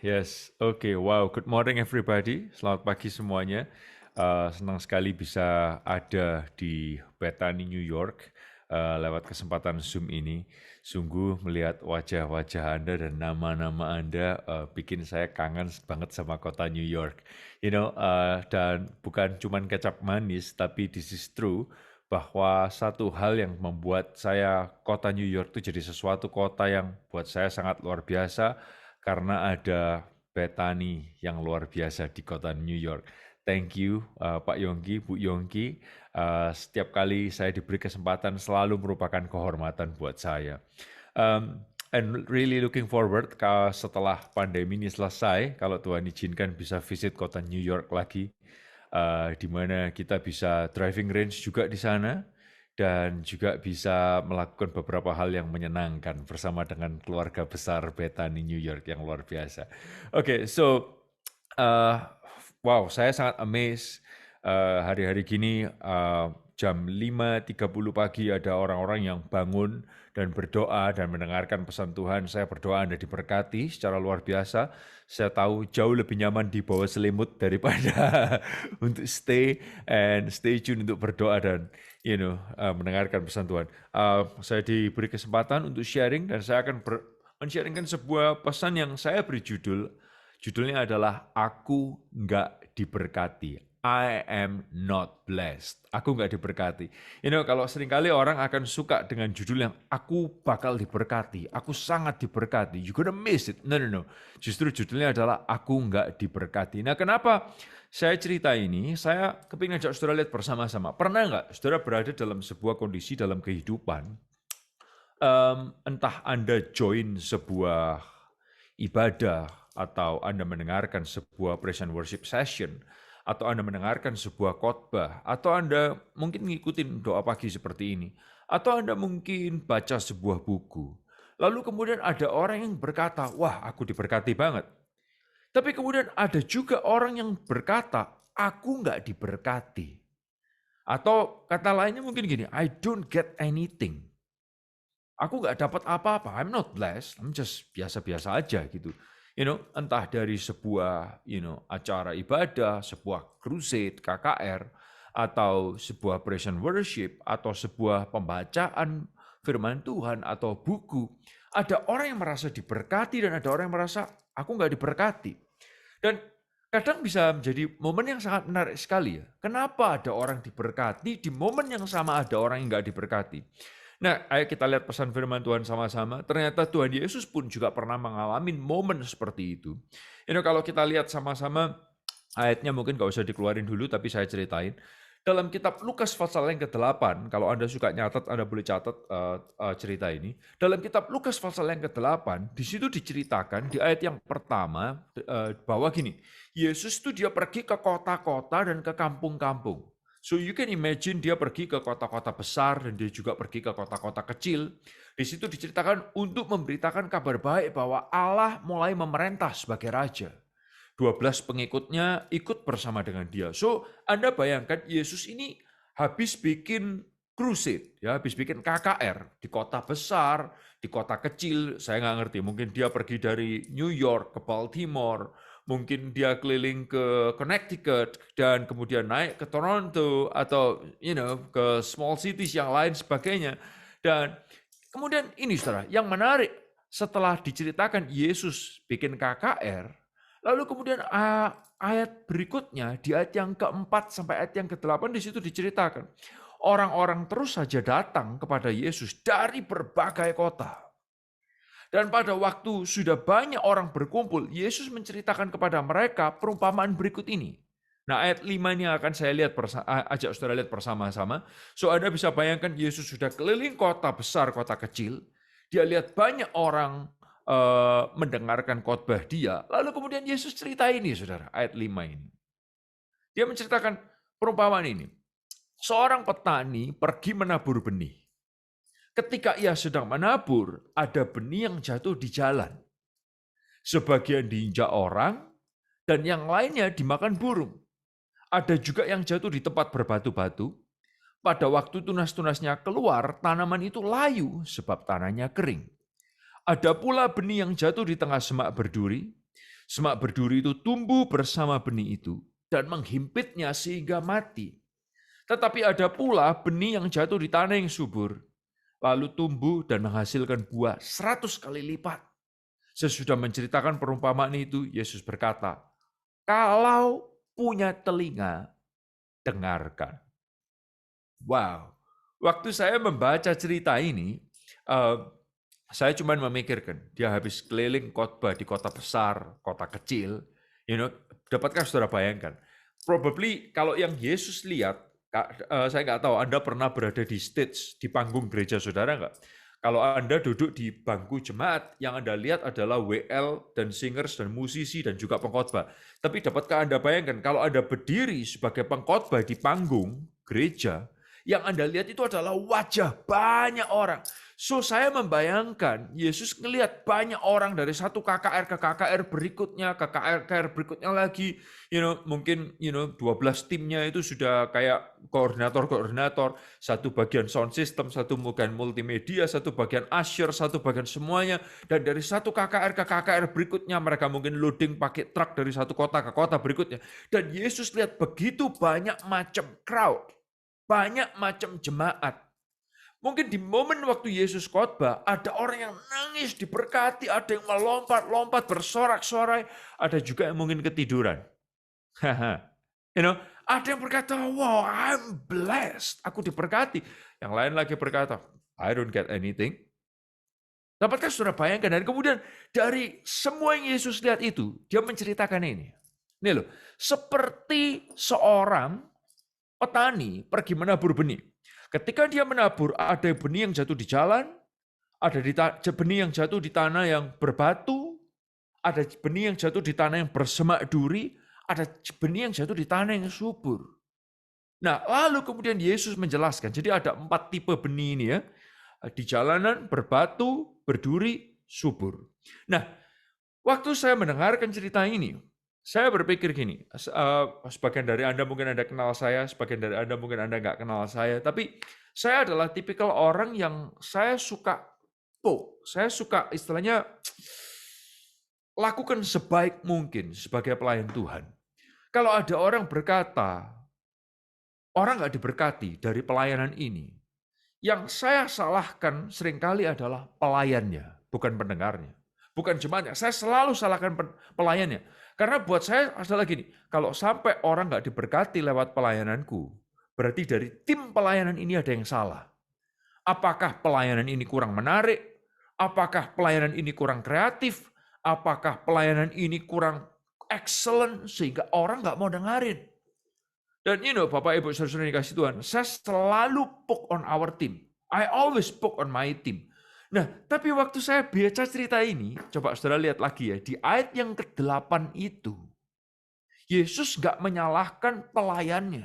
Yes, oke, wow, good morning everybody, selamat pagi semuanya. Senang sekali bisa ada di Bethany, New York, lewat kesempatan Zoom ini. Sungguh melihat wajah-wajah Anda dan nama-nama Anda bikin saya kangen banget sama kota New York. Dan bukan cuman kecap manis, tapi this is true, bahwa satu hal yang membuat saya kota New York itu jadi sesuatu kota yang buat saya sangat luar biasa, karena ada Bethany yang luar biasa di kota New York. Thank you Pak Yongki, Bu Yongki. Setiap kali saya diberi kesempatan selalu merupakan kehormatan buat saya. And really looking forward setelah pandemi ini selesai, kalau Tuhan izinkan bisa visit kota New York lagi, di mana kita bisa driving range juga di sana, dan juga bisa melakukan beberapa hal yang menyenangkan bersama dengan keluarga besar Bethany New York yang luar biasa. Oke, wow, saya sangat amazed hari-hari gini jam 5.30 pagi ada orang-orang yang bangun dan berdoa dan mendengarkan pesan Tuhan. Saya berdoa Anda diberkati secara luar biasa. Saya tahu jauh lebih nyaman di bawah selimut daripada untuk stay tune untuk berdoa dan mendengarkan pesan Tuhan. Saya diberi kesempatan untuk sharing dan saya akan men-sharingkan sebuah pesan yang saya beri judulnya adalah Aku Nggak Diberkati. I am not blessed. Aku nggak diberkati. Kalau seringkali orang akan suka dengan judul yang aku bakal diberkati, aku sangat diberkati. You gonna miss it. No. Justru judulnya adalah aku nggak diberkati. Nah, kenapa saya cerita ini? Saya kepingin ajak saudara lihat bersama-sama. Pernah nggak saudara berada dalam sebuah kondisi dalam kehidupan, entah Anda join sebuah ibadah, atau Anda mendengarkan sebuah praise and worship session, atau Anda mendengarkan sebuah khotbah, atau Anda mungkin ngikutin doa pagi seperti ini, atau Anda mungkin baca sebuah buku. Lalu kemudian ada orang yang berkata, wah aku diberkati banget. Tapi kemudian ada juga orang yang berkata, aku nggak diberkati. Atau kata lainnya mungkin gini, I don't get anything. Aku nggak dapat apa-apa, I'm not blessed, I'm just biasa-biasa aja gitu. Entah dari sebuah acara ibadah, sebuah crusade, KKR, atau sebuah praise and worship, atau sebuah pembacaan firman Tuhan, atau buku. Ada orang yang merasa diberkati dan ada orang yang merasa aku nggak diberkati. Dan kadang bisa menjadi momen yang sangat menarik sekali ya. Kenapa ada orang diberkati, di momen yang sama ada orang yang nggak diberkati. Nah, ayo kita lihat pesan firman Tuhan sama-sama. Ternyata Tuhan Yesus pun juga pernah mengalami momen seperti itu. Kalau kita lihat sama-sama, ayatnya mungkin nggak usah dikeluarin dulu, tapi saya ceritain. Dalam kitab Lukas pasal yang ke-8, kalau Anda suka nyatat, Anda boleh catat cerita ini. Dalam kitab Lukas pasal yang ke-8, di situ diceritakan di ayat yang pertama bahwa gini, Yesus itu dia pergi ke kota-kota dan ke kampung-kampung. So you can imagine dia pergi ke kota-kota besar dan dia juga pergi ke kota-kota kecil. Di situ diceritakan untuk memberitakan kabar baik bahwa Allah mulai memerintah sebagai raja. 12 pengikutnya ikut bersama dengan dia. So Anda bayangkan Yesus ini habis bikin crusade, ya, habis bikin KKR di kota besar, di kota kecil, saya nggak ngerti. Mungkin dia pergi dari New York ke Baltimore, mungkin dia keliling ke Connecticut dan kemudian naik ke Toronto atau ke small cities yang lain sebagainya. Dan kemudian ini saudara, yang menarik setelah diceritakan Yesus bikin KKR, lalu kemudian ayat berikutnya di ayat yang keempat sampai ayat yang ke-8 di situ diceritakan orang-orang terus saja datang kepada Yesus dari berbagai kota. Dan pada waktu sudah banyak orang berkumpul, Yesus menceritakan kepada mereka perumpamaan berikut ini. Nah, ayat 5 ini akan saya lihat ajak saudara lihat bersama-sama. So Anda bisa bayangkan Yesus sudah keliling kota besar, kota kecil. Dia lihat banyak orang mendengarkan khotbah dia. Lalu kemudian Yesus cerita ini, saudara, ayat 5 ini. Dia menceritakan perumpamaan ini. Seorang petani pergi menabur benih. Ketika ia sedang menabur, ada benih yang jatuh di jalan. Sebagian diinjak orang, dan yang lainnya dimakan burung. Ada juga yang jatuh di tempat berbatu-batu. Pada waktu tunas-tunasnya keluar, tanaman itu layu sebab tanahnya kering. Ada pula benih yang jatuh di tengah semak berduri. Semak berduri itu tumbuh bersama benih itu dan menghimpitnya sehingga mati. Tetapi ada pula benih yang jatuh di tanah yang subur, lalu tumbuh dan menghasilkan buah 100 kali lipat. Sesudah menceritakan perumpamaan itu, Yesus berkata, kalau punya telinga, dengarkan. Wow, waktu saya membaca cerita ini, eh, saya cuma memikirkan, dia habis keliling khotbah di kota besar, kota kecil, dapatkah saudara bayangkan? Probably kalau yang Yesus lihat, saya nggak tahu, Anda pernah berada di stage, di panggung gereja saudara nggak? Kalau Anda duduk di bangku jemaat, yang Anda lihat adalah WL dan singers dan musisi dan juga pengkhotbah. Tapi dapatkah Anda bayangkan, kalau Anda berdiri sebagai pengkhotbah di panggung gereja, yang Anda lihat itu adalah wajah banyak orang. So saya membayangkan Yesus ngelihat banyak orang dari satu KKR ke KKR berikutnya, ke KKR berikutnya lagi, mungkin 12 timnya itu sudah kayak koordinator, satu bagian sound system, satu bagian multimedia, satu bagian usher, satu bagian semuanya, dan dari satu KKR ke KKR berikutnya mereka mungkin loading pakai truk dari satu kota ke kota berikutnya. Dan Yesus lihat begitu banyak macam crowd, banyak macam jemaat. Mungkin di momen waktu Yesus khotbah, ada orang yang nangis diberkati, ada yang melompat-lompat bersorak-sorai, ada juga yang mungkin ketiduran. Ada yang berkata, wow, I'm blessed, aku diberkati. Yang lain lagi berkata, I don't get anything. Dapatkah saudara bayangkan? Dan kemudian dari semua yang Yesus lihat itu, dia menceritakan ini. Ini loh, seperti seorang petani pergi menabur benih. Ketika dia menabur, ada benih yang jatuh di jalan, ada benih yang jatuh di tanah yang berbatu, ada benih yang jatuh di tanah yang bersemak duri, ada benih yang jatuh di tanah yang subur. Nah, lalu kemudian Yesus menjelaskan, jadi ada 4 tipe benih ini ya, di jalanan, berbatu, berduri, subur. Nah, waktu saya mendengarkan cerita ini, saya berpikir gini, sebagian dari Anda mungkin Anda kenal saya, sebagian dari Anda mungkin Anda nggak kenal saya, tapi saya adalah tipikal orang yang saya suka saya suka istilahnya lakukan sebaik mungkin sebagai pelayan Tuhan. Kalau ada orang berkata, orang nggak diberkati dari pelayanan ini, yang saya salahkan seringkali adalah pelayannya, bukan pendengarnya. Bukan jemaatnya, saya selalu salahkan pelayannya. Karena buat saya adalah gini, kalau sampai orang nggak diberkati lewat pelayananku, berarti dari tim pelayanan ini ada yang salah. Apakah pelayanan ini kurang menarik? Apakah pelayanan ini kurang kreatif? Apakah pelayanan ini kurang excellent sehingga orang nggak mau dengerin? Dan Bapak Ibu Saudara yang dikasih Tuhan, saya selalu poke on our team. I always poke on my team. Nah, tapi waktu saya baca cerita ini, coba saudara lihat lagi ya, di ayat yang ke-8 itu, Yesus nggak menyalahkan pelayannya.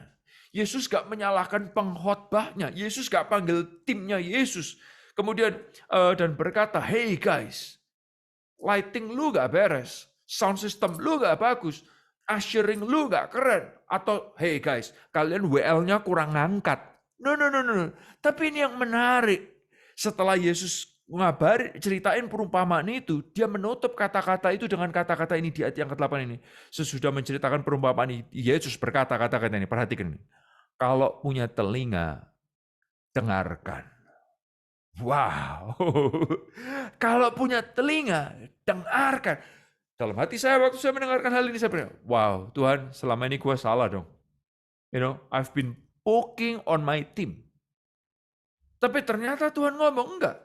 Yesus nggak menyalahkan pengkhotbahnya. Yesus nggak panggil timnya Yesus. Kemudian dan berkata, hey guys, lighting lu nggak beres, sound system lu nggak bagus, ushering lu nggak keren, atau hey guys, kalian WL-nya kurang ngangkat. No. Tapi ini yang menarik. Setelah Yesus ceritain perumpamaan itu, dia menutup kata-kata itu dengan kata-kata ini di ayat yang ke-8 ini. Sesudah menceritakan perumpamaan ini, Yesus berkata kata-kata ini, perhatikan ini. Kalau punya telinga, dengarkan. Wow. Kalau punya telinga, dengarkan. Dalam hati saya waktu saya mendengarkan hal ini, saya berkata, wow, Tuhan, selama ini gue salah dong. I've been poking on my team. Tapi ternyata Tuhan ngomong, enggak.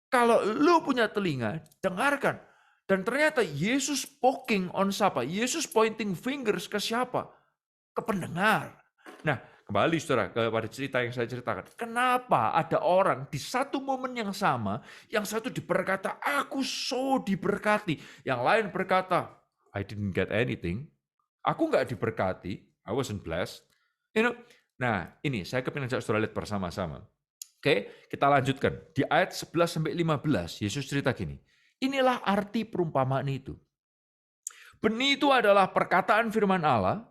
Kalau lu punya telinga, dengarkan. Dan ternyata Yesus poking on siapa? Yesus pointing fingers ke siapa? Ke pendengar. Nah, kembali saudara kepada cerita yang saya ceritakan. Kenapa ada orang di satu momen yang sama, yang satu berkata, aku so diberkati. Yang lain berkata, I didn't get anything. Aku nggak diberkati. I wasn't blessed. Nah, ini saya kepingin saudara lihat bersama-sama. Oke, kita lanjutkan. Di ayat 11-15, Yesus cerita gini. Inilah arti perumpamaan itu. Benih itu adalah perkataan firman Allah.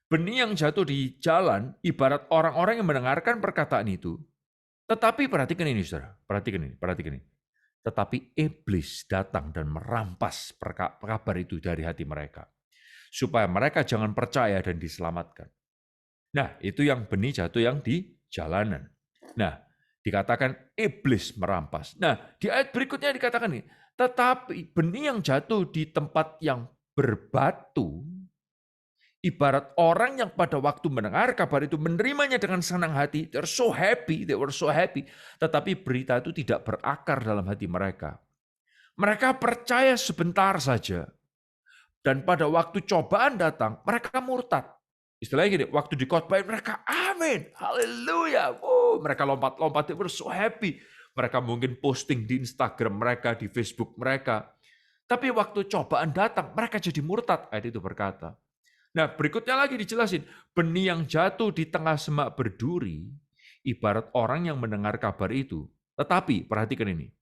Benih yang jatuh di jalan, ibarat orang-orang yang mendengarkan perkataan itu. Tetapi perhatikan ini, saudara. Perhatikan ini. Tetapi iblis datang dan merampas kabar itu dari hati mereka. Supaya mereka jangan percaya dan diselamatkan. Nah, itu yang benih jatuh yang di jalanan. Nah, dikatakan iblis merampas. Nah, di ayat berikutnya dikatakan ini, tetapi benih yang jatuh di tempat yang berbatu, ibarat orang yang pada waktu mendengar kabar itu menerimanya dengan senang hati, they were so happy, tetapi berita itu tidak berakar dalam hati mereka. Mereka percaya sebentar saja, dan pada waktu cobaan datang, mereka murtad. Istilahnya gini, waktu dikhotbahin mereka, amin, haleluya, mereka lompat-lompat, they were so happy. Mereka mungkin posting di Instagram mereka, di Facebook mereka. Tapi waktu cobaan datang, mereka jadi murtad, ayat itu berkata. Nah, berikutnya lagi dijelasin, benih yang jatuh di tengah semak berduri, ibarat orang yang mendengar kabar itu. Tetapi, perhatikan ini,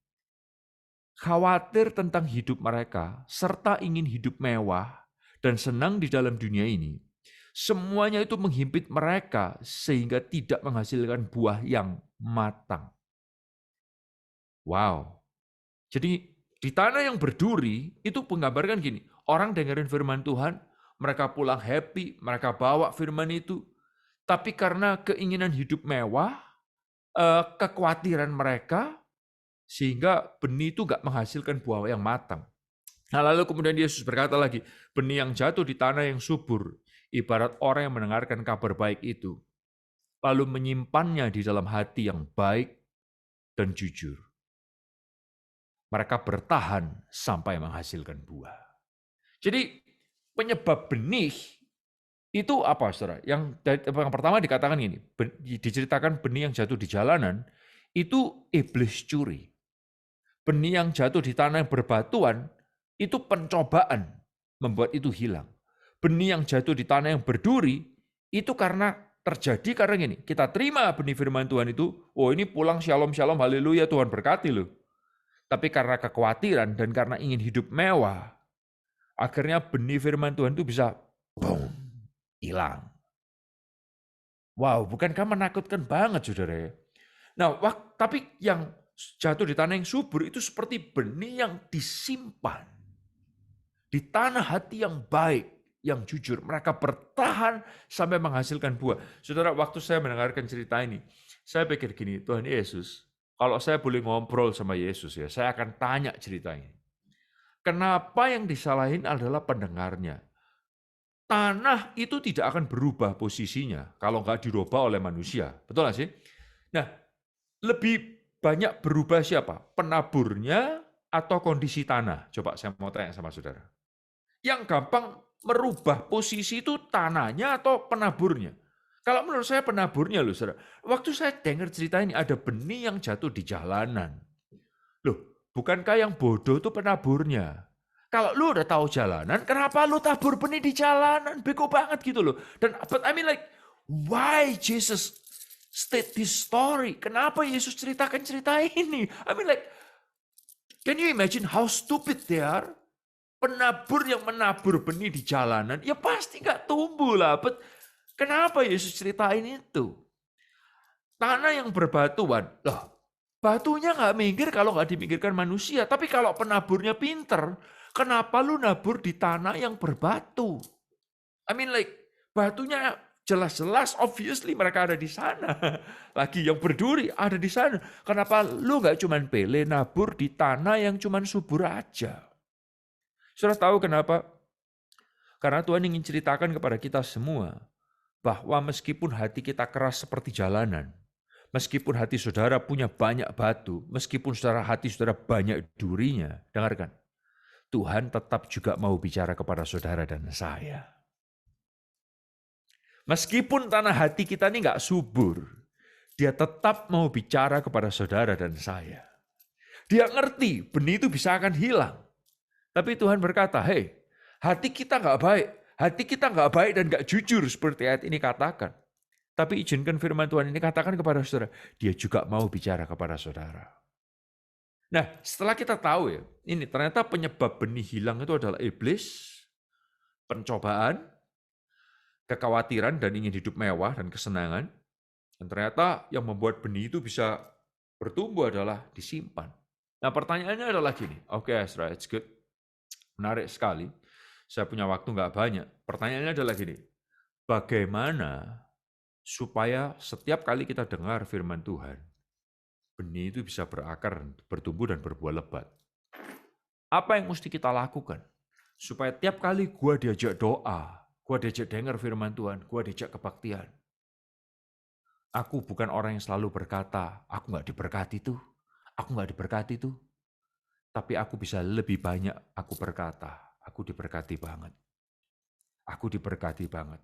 khawatir tentang hidup mereka, serta ingin hidup mewah dan senang di dalam dunia ini, semuanya itu menghimpit mereka sehingga tidak menghasilkan buah yang matang. Wow. Jadi di tanah yang berduri itu menggambarkan gini, orang dengerin firman Tuhan, mereka pulang happy, mereka bawa firman itu, tapi karena keinginan hidup mewah, kekhawatiran mereka, sehingga benih itu nggak menghasilkan buah yang matang. Nah, lalu kemudian Yesus berkata lagi, benih yang jatuh di tanah yang subur, ibarat orang yang mendengarkan kabar baik itu, lalu menyimpannya di dalam hati yang baik dan jujur. Mereka bertahan sampai menghasilkan buah. Jadi penyebab benih itu apa, saudara? Yang pertama dikatakan ini, diceritakan benih yang jatuh di jalanan, itu iblis curi. Benih yang jatuh di tanah yang berbatuan, itu pencobaan membuat itu hilang. Benih yang jatuh di tanah yang berduri, itu karena terjadi karena gini, kita terima benih firman Tuhan itu, oh ini pulang shalom, shalom, haleluya, Tuhan berkati loh. Tapi karena kekhawatiran dan karena ingin hidup mewah, akhirnya benih firman Tuhan itu bisa boom, hilang. Wow, bukankah menakutkan banget, saudara ya? Nah, tapi yang jatuh di tanah yang subur itu seperti benih yang disimpan di tanah hati yang baik, yang jujur. Mereka bertahan sampai menghasilkan buah. Saudara, waktu saya mendengarkan cerita ini, saya pikir gini, Tuhan Yesus, kalau saya boleh ngobrol sama Yesus ya, saya akan tanya cerita ini. Kenapa yang disalahin adalah pendengarnya? Tanah itu tidak akan berubah posisinya kalau nggak dirubah oleh manusia. Betul nggak sih? Nah, lebih banyak berubah siapa? Penaburnya atau kondisi tanah? Coba saya mau tanya sama saudara. Yang gampang merubah posisi itu tanahnya atau penaburnya? Kalau menurut saya penaburnya loh, saudara. Waktu saya dengar cerita ini ada benih yang jatuh di jalanan. Loh, bukankah yang bodoh itu penaburnya? Kalau lu udah tahu jalanan, kenapa lu tabur benih di jalanan? Bego banget gitu loh. Dan but I mean like, why Jesus state this story? Kenapa Yesus ceritakan cerita ini? I mean like, can you imagine how stupid they are? Penabur yang menabur benih di jalanan, ya pasti nggak tumbuh lah. But kenapa Yesus ceritain itu? Tanah yang berbatuan, loh, batunya nggak minggir kalau nggak dimikirkan manusia. Tapi kalau penaburnya pinter, kenapa lu nabur di tanah yang berbatu? I mean like, batunya jelas-jelas obviously mereka ada di sana. Lagi yang berduri ada di sana. Kenapa lu nggak cuman pele nabur di tanah yang cuman subur aja? Sudah tahu kenapa? Karena Tuhan ingin ceritakan kepada kita semua bahwa meskipun hati kita keras seperti jalanan, meskipun hati saudara punya banyak batu, meskipun hati saudara banyak durinya, dengarkan, Tuhan tetap juga mau bicara kepada saudara dan saya. Meskipun tanah hati kita ini nggak subur, dia tetap mau bicara kepada saudara dan saya. Dia ngerti benih itu bisa akan hilang. Tapi Tuhan berkata, hei, hati kita nggak baik. Hati kita nggak baik dan nggak jujur seperti ayat ini katakan. Tapi izinkan firman Tuhan ini katakan kepada saudara, dia juga mau bicara kepada saudara. Nah, setelah kita tahu ya, ini ternyata penyebab benih hilang itu adalah iblis, pencobaan, kekhawatiran dan ingin hidup mewah dan kesenangan. Dan ternyata yang membuat benih itu bisa bertumbuh adalah disimpan. Nah pertanyaannya adalah gini, oke Ezra, it's good, menarik sekali, saya punya waktu nggak banyak. Pertanyaannya adalah gini, bagaimana supaya setiap kali kita dengar firman Tuhan, benih itu bisa berakar, bertumbuh, dan berbuah lebat. Apa yang mesti kita lakukan? Supaya tiap kali gua diajak doa, gua diajak dengar firman Tuhan, gua diajak kebaktian. Aku bukan orang yang selalu berkata, aku nggak diberkati tuh, aku nggak diberkati tuh. Tapi aku bisa lebih banyak aku berkata, aku diberkati banget. Aku diberkati banget.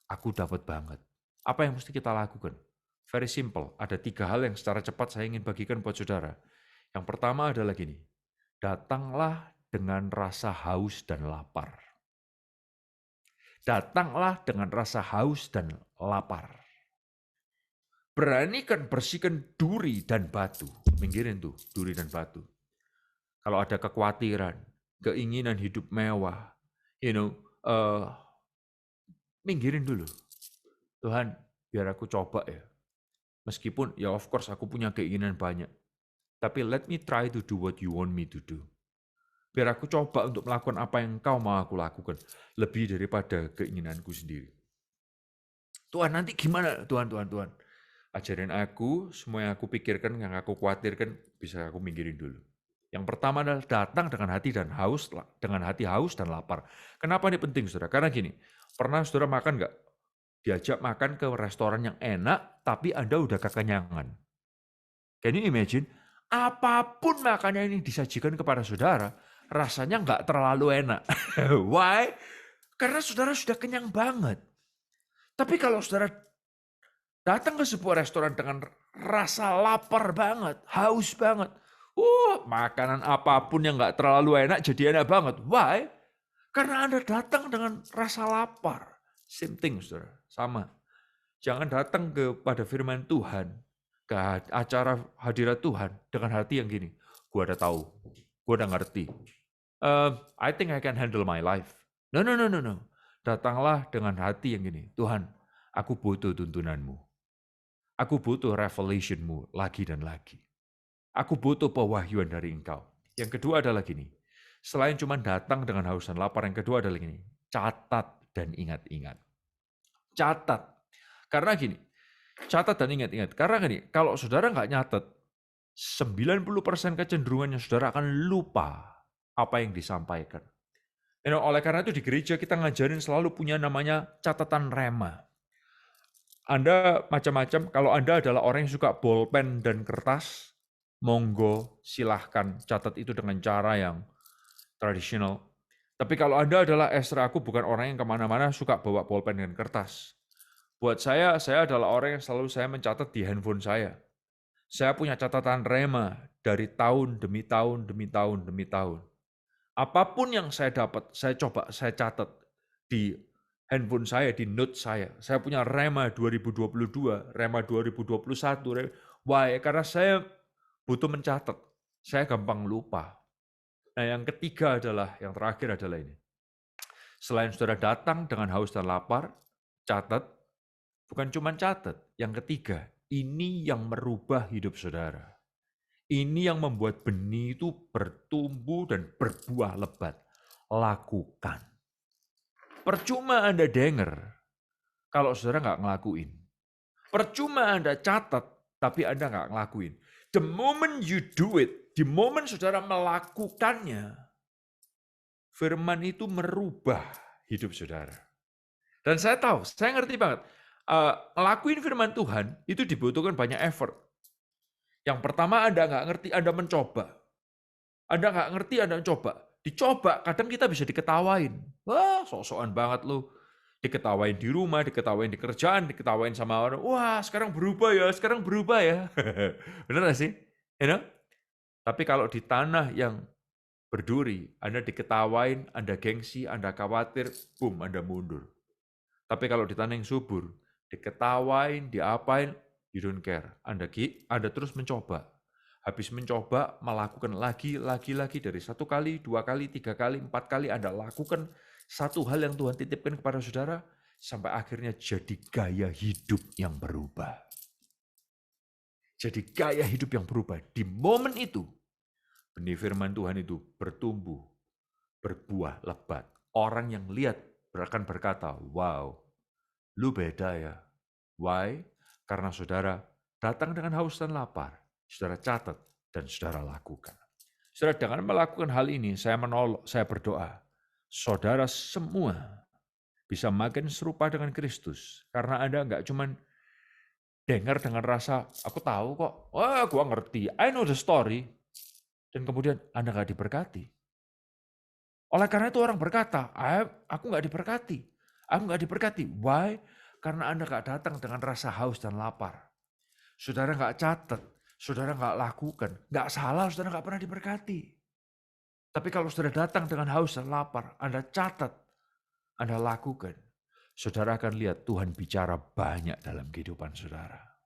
Aku dapat banget. Apa yang mesti kita lakukan? Very simple. Ada 3 hal yang secara cepat saya ingin bagikan buat saudara. Yang pertama adalah gini. Datanglah dengan rasa haus dan lapar. Datanglah dengan rasa haus dan lapar. Beranikan bersihkan duri dan batu. Minggirin tuh, duri dan batu. Kalau ada kekhawatiran, keinginan hidup mewah, minggirin dulu. Tuhan, biar aku coba ya. Meskipun ya of course aku punya keinginan banyak. Tapi let me try to do what you want me to do. Biar aku coba untuk melakukan apa yang Engkau mau aku lakukan. Lebih daripada keinginanku sendiri. Tuhan nanti gimana? Tuhan. Ajarin aku, semua yang aku pikirkan, yang aku khawatirkan, bisa aku minggirin dulu. Yang pertama adalah datang dengan hati haus dan lapar. Kenapa ini penting, saudara? Karena gini, pernah saudara makan nggak? Diajak makan ke restoran yang enak, tapi Anda udah kekenyangan. Can you imagine? Apapun makanan yang disajikan kepada saudara, rasanya nggak terlalu enak. Why? Karena saudara sudah kenyang banget. Tapi kalau saudara datang ke sebuah restoran dengan rasa lapar banget, haus banget, makanan apapun yang nggak terlalu enak jadi enak banget. Why? Karena Anda datang dengan rasa lapar. Same thing, saudara. Sama. Jangan datang kepada firman Tuhan, ke acara hadirat Tuhan dengan hati yang gini. Gua udah tahu, gua udah ngerti. I think I can handle my life. No. Datanglah dengan hati yang gini. Tuhan, aku butuh tuntunanmu. Aku butuh revelation-mu lagi dan lagi. Aku butuh pewahyuan dari Engkau. Yang kedua adalah gini. Selain cuma datang dengan haus dan lapar, yang kedua adalah gini. Catat dan ingat-ingat. Catat. Karena gini, catat dan ingat-ingat. Karena gini, kalau saudara nggak nyatet, 90% kecenderungannya saudara akan lupa apa yang disampaikan. Oleh karena itu di gereja kita ngajarin selalu punya namanya catatan rema. Anda macam-macam, kalau Anda adalah orang yang suka bolpen dan kertas, monggo silahkan catat itu dengan cara yang tradisional. Tapi kalau Anda adalah Ezra, aku bukan orang yang kemana-mana suka bawa bolpen dan kertas. Buat saya adalah orang yang selalu saya mencatat di handphone saya. Saya punya catatan rema dari tahun demi tahun, demi tahun, demi tahun. Apapun yang saya dapat, saya coba saya catat di handphone saya, di note saya. Saya punya rema 2022, rema 2021. Why? Karena saya butuh mencatat. Saya gampang lupa. Nah yang ketiga adalah, yang terakhir adalah ini. Selain saudara datang dengan haus dan lapar, catat. Bukan cuma catat. Yang ketiga, ini yang merubah hidup saudara. Ini yang membuat benih itu bertumbuh dan berbuah lebat. Lakukan. Percuma Anda dengar kalau saudara nggak ngelakuin. Percuma Anda catat, tapi Anda nggak ngelakuin. The moment you do it, the moment saudara melakukannya, firman itu merubah hidup saudara. Dan saya tahu, saya ngerti banget, ngelakuin firman Tuhan itu dibutuhkan banyak effort. Yang pertama Anda nggak ngerti, Anda mencoba. Anda nggak ngerti, Anda mencoba. Dicoba, kadang kita bisa diketawain. Wah, sok-sokan banget lu. Diketawain di rumah, diketawain di kerjaan, diketawain sama orang. Wah, sekarang berubah ya. Bener gak sih? You know? Tapi kalau di tanah yang berduri, Anda diketawain, Anda gengsi, Anda khawatir, boom, Anda mundur. Tapi kalau di tanah yang subur, diketawain, diapain, you don't care. Anda terus mencoba. Habis mencoba, melakukan lagi dari 1 kali, 2 kali, 3 kali, 4 kali, Anda lakukan satu hal yang Tuhan titipkan kepada saudara, sampai akhirnya jadi gaya hidup yang berubah. Jadi gaya hidup yang berubah. Di momen itu, benih firman Tuhan itu bertumbuh, berbuah lebat. Orang yang lihat akan berkata, wow, lu beda ya. Why? Karena saudara datang dengan haus dan lapar. Saudara catat dan saudara lakukan. Saudara, dengan melakukan hal ini, saya berdoa, saudara semua bisa makin serupa dengan Kristus. Karena Anda nggak cuma dengar dengan rasa, aku tahu kok, wah gua ngerti, I know the story. Dan kemudian Anda nggak diberkati. Oleh karena itu orang berkata, aku nggak diberkati. Aku nggak diberkati. Why? Karena Anda nggak datang dengan rasa haus dan lapar. Saudara nggak catat, saudara nggak lakukan. Nggak salah, saudara nggak pernah diberkati. Tapi kalau saudara datang dengan haus dan lapar, Anda catat, Anda lakukan. Saudara akan lihat Tuhan bicara banyak dalam kehidupan saudara.